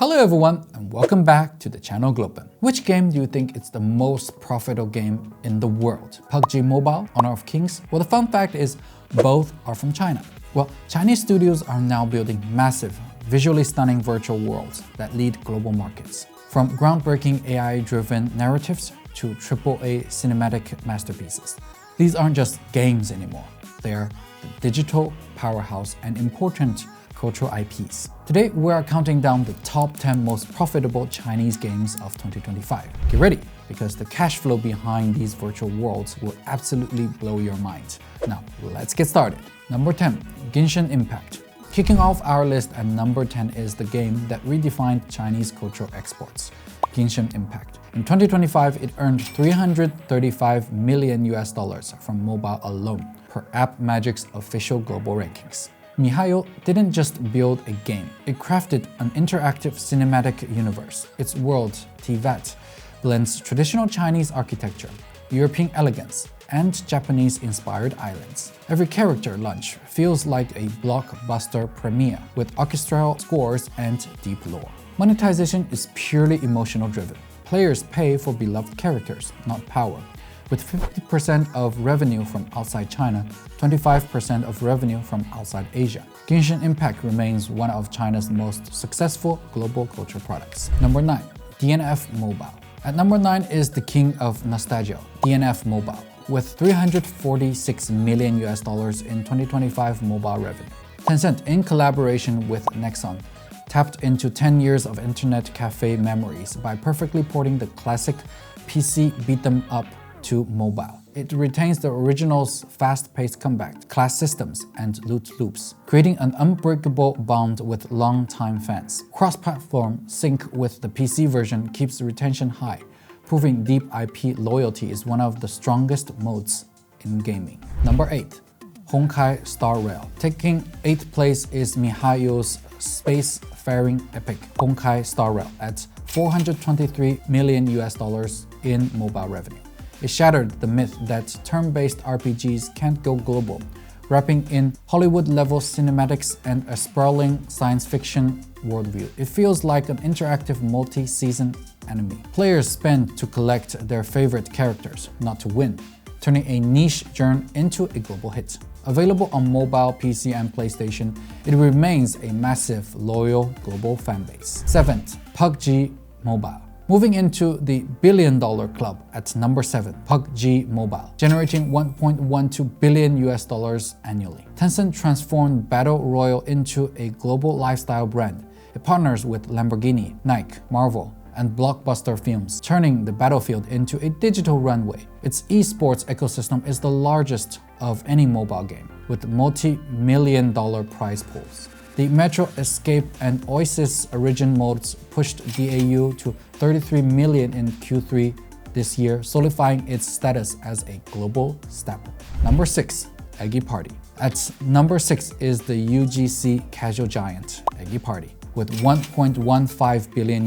Hello everyone and welcome back to the channel Glopen. Which game do you think is the most profitable game in the world? PUBG Mobile, Honor of Kings? Well, the fun fact is both are from China. Well, Chinese studios are now building massive, visually stunning virtual worlds that lead global markets. From groundbreaking AI-driven narratives to AAA cinematic masterpieces. These aren't just games anymore. They are the digital powerhouse and important cultural IPs. Today, we are counting down the top 10 most profitable Chinese games of 2025. Get ready, because the cash flow behind these virtual worlds will absolutely blow your mind. Now, let's get started. Number 10, Genshin Impact. Kicking off our list at number 10 is the game that redefined Chinese cultural exports, Genshin Impact. In 2025, it earned $335 million from mobile alone, per App Magic's official global rankings. miHoYo didn't just build a game, it crafted an interactive cinematic universe. Its world, TVAT, blends traditional Chinese architecture, European elegance, and Japanese-inspired islands. Every character launch feels like a blockbuster premiere, with orchestral scores and deep lore. Monetization is purely emotional driven. Players pay for beloved characters, not power. With 50% of revenue from outside China, 25% of revenue from outside Asia. Genshin Impact remains one of China's most successful global culture products. Number 9. DNF Mobile. At number 9 is the king of nostalgia, DNF Mobile, with $346 million in 2025 mobile revenue. Tencent, in collaboration with Nexon, tapped into 10 years of internet cafe memories by perfectly porting the classic PC beat-em-up to mobile. It retains the original's fast-paced combat, class systems, and loot loops, creating an unbreakable bond with long-time fans. Cross-platform sync with the PC version keeps retention high, proving deep IP loyalty is one of the strongest modes in gaming. Number 8. Honkai Star Rail. Taking 8th place is miHoYo's space-faring epic, Honkai Star Rail, at $423 million in mobile revenue. It shattered the myth that turn-based RPGs can't go global, wrapping in Hollywood-level cinematics and a sprawling science fiction worldview. It feels like an interactive multi-season anime. Players spend to collect their favorite characters, not to win, turning a niche genre into a global hit. Available on mobile, PC, and PlayStation, it remains a massive, loyal global fanbase. 7th, PUBG Mobile. Moving into the billion-dollar club at number 7, PUBG Mobile, generating $1.12 billion annually. Tencent transformed Battle Royale into a global lifestyle brand. It partners with Lamborghini, Nike, Marvel, and blockbuster films, turning the battlefield into a digital runway. Its esports ecosystem is the largest of any mobile game, with multi-million-dollar prize pools. The Metro Escape and Oasis Origin modes pushed DAU to 33 million in Q3 this year, solidifying its status as a global staple. Number 6. Eggy Party. At number 6 is the UGC casual giant, Eggy Party, with $1.15 billion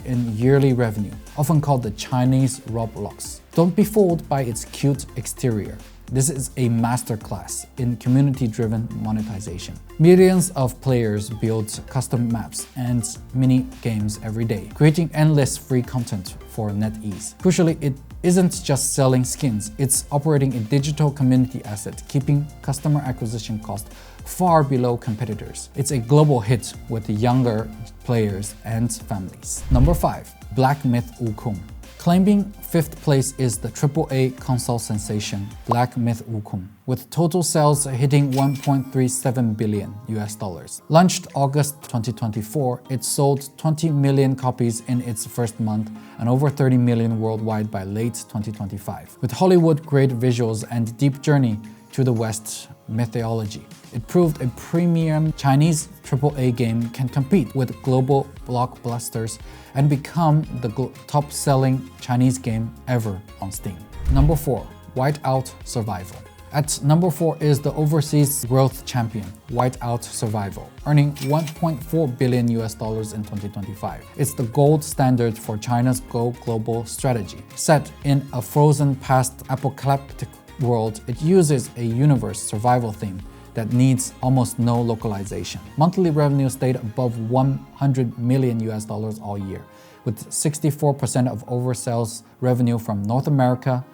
in yearly revenue, often called the Chinese Roblox. Don't be fooled by its cute exterior. This is a masterclass in community-driven monetization. Millions of players build custom maps and mini-games every day, creating endless free content for NetEase. Crucially, it isn't just selling skins, it's operating a digital community asset, keeping customer acquisition cost far below competitors. It's a global hit with the younger players and families. Number 5. Black Myth Wukong. Claiming 5th place is the AAA console sensation, Black Myth Wukong, with total sales hitting $1.37 billion. Launched August 2024, it sold 20 million copies in its first month and over 30 million worldwide by late 2025. With Hollywood-grade visuals and deep journey to the West mythology, it proved a premium Chinese AAA game can compete with global blockbusters and become the top-selling Chinese game ever on Steam. Number 4. Whiteout Survival. At number 4 is the overseas growth champion, Whiteout Survival, earning $1.4 billion in 2025. It's the gold standard for China's Go Global strategy. Set in a frozen past apocalyptic world, it uses a universe survival theme that needs almost no localization. Monthly revenue stayed above $100 million all year, with 64% of oversales revenue from North America,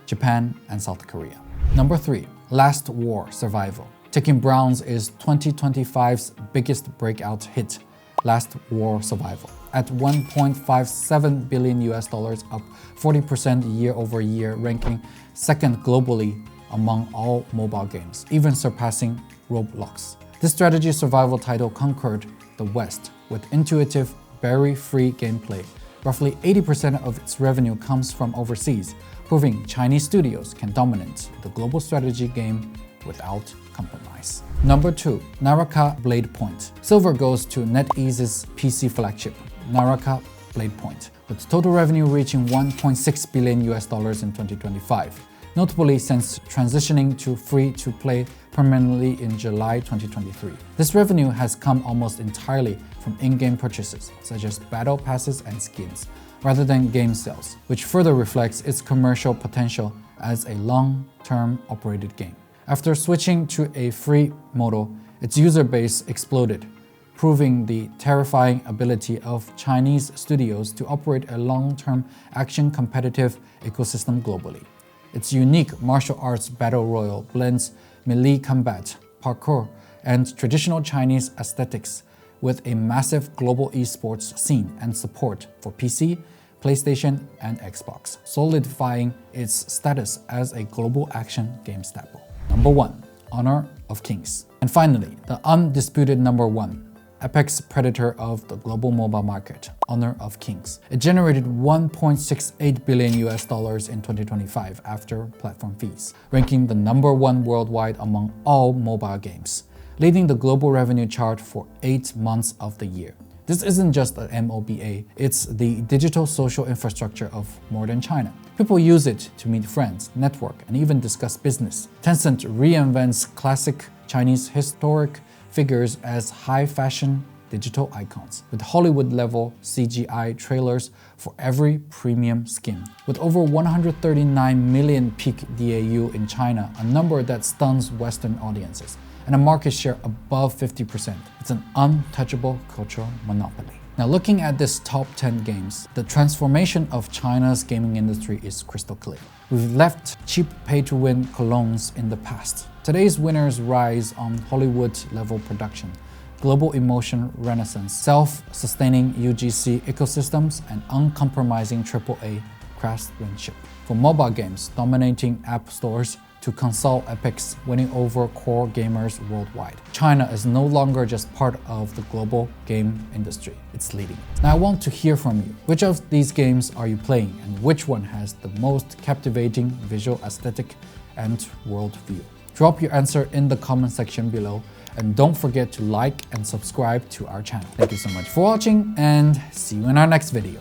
Japan, and South Korea. Number 3, Last War Survival. Taking Browns is 2025's biggest breakout hit, Last War Survival, at $1.57 billion, up 40% year over year, ranking second globally among all mobile games, even surpassing Roblox. This strategy survival title conquered the West with intuitive, barrier-free gameplay. Roughly 80% of its revenue comes from overseas, proving Chinese studios can dominate the global strategy game without compromise. Number 2, Naraka Bladepoint. Silver goes to NetEase's PC flagship, Naraka Bladepoint, with total revenue reaching $1.6 billion in 2025. Notably since transitioning to free-to-play permanently in July 2023. This revenue has come almost entirely from in-game purchases, such as battle passes and skins, rather than game sales, which further reflects its commercial potential as a long-term operated game. After switching to a free model, its user base exploded, proving the terrifying ability of Chinese studios to operate a long-term action competitive ecosystem globally. Its unique martial arts battle royale blends melee combat, parkour, and traditional Chinese aesthetics with a massive global esports scene and support for PC, PlayStation, and Xbox, solidifying its status as a global action game staple. Number 1, Honor of Kings. And finally, the undisputed number 1, apex predator of the global mobile market, Honor of Kings. It generated $1.68 billion in 2025 after platform fees, ranking the number 1 worldwide among all mobile games, leading the global revenue chart for 8 months of the year. This isn't just an MOBA, it's the digital social infrastructure of modern China. People use it to meet friends, network, and even discuss business. Tencent reinvents classic Chinese historic figures as high-fashion digital icons, with Hollywood-level CGI trailers for every premium skin. With over 139 million peak DAU in China, a number that stuns Western audiences, and a market share above 50%. It's an untouchable cultural monopoly. Now, looking at this top 10 games, the transformation of China's gaming industry is crystal clear. We've left cheap pay-to-win clones in the past. Today's winners rise on Hollywood-level production, global emotion renaissance, self-sustaining UGC ecosystems, and uncompromising AAA craftsmanship. From mobile games dominating app stores to console epics winning over core gamers worldwide, China is no longer just part of the global game industry, it's leading it. Now I want to hear from you. Which of these games are you playing, and which one has the most captivating visual aesthetic and worldview? Drop your answer in the comment section below, and don't forget to like and subscribe to our channel. Thank you so much for watching, and see you in our next video.